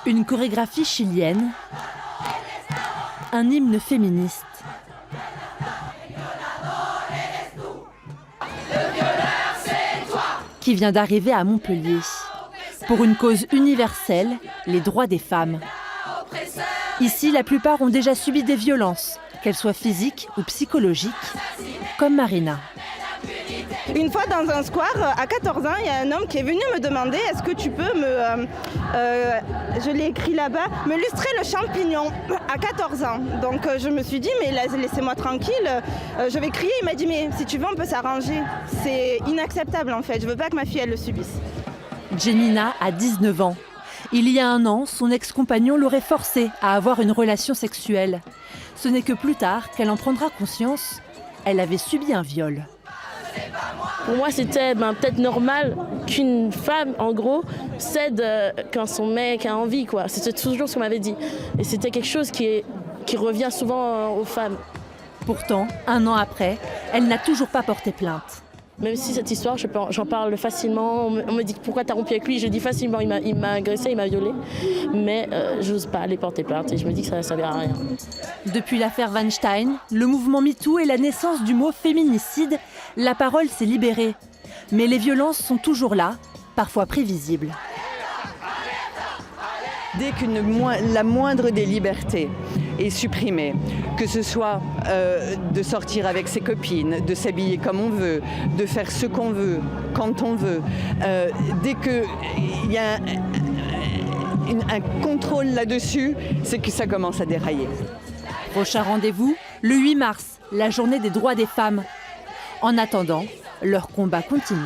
Une chorégraphie chilienne, un hymne féministe. Qui vient d'arriver à Montpellier. Pour une cause universelle, les droits des femmes. Ici, la plupart ont déjà subi des violences, qu'elles soient physiques ou psychologiques, comme Marina. Une fois dans un square, à 14 ans, il y a un homme qui est venu me demander « Est-ce que tu peux je l'ai écrit là-bas, me lustrer le champignon ?» à 14 ans. Donc je me suis dit « Mais laissez-moi tranquille, je vais crier ». Il m'a dit « Mais si tu veux, on peut s'arranger. » C'est inacceptable en fait, je veux pas que ma fille elle le subisse. Jenina a 19 ans. Il y a un an, son ex-compagnon l'aurait forcée à avoir une relation sexuelle. Ce n'est que plus tard qu'elle en prendra conscience. Elle avait subi un viol. Pour moi, c'était peut-être normal qu'une femme, en gros, cède quand son mec a envie, quoi. C'était toujours ce qu'on m'avait dit. Et c'était quelque chose qui revient souvent aux femmes. Pourtant, un an après, elle n'a toujours pas porté plainte. Même si cette histoire, j'en parle facilement. On me dit pourquoi t'as rompu avec lui. Je dis facilement, il m'a agressé, il m'a violée. Mais j'ose pas aller porter plainte et je me dis que ça ne servira à rien. Depuis l'affaire Weinstein, le mouvement MeToo et la naissance du mot féminicide, la parole s'est libérée. Mais les violences sont toujours là, parfois prévisibles. Dès que la moindre des libertés est supprimée, que ce soit de sortir avec ses copines, de s'habiller comme on veut, de faire ce qu'on veut, quand on veut, dès qu'il y a un contrôle là-dessus, c'est que ça commence à dérailler. Prochain rendez-vous, le 8 mars, la journée des droits des femmes. En attendant, leur combat continue.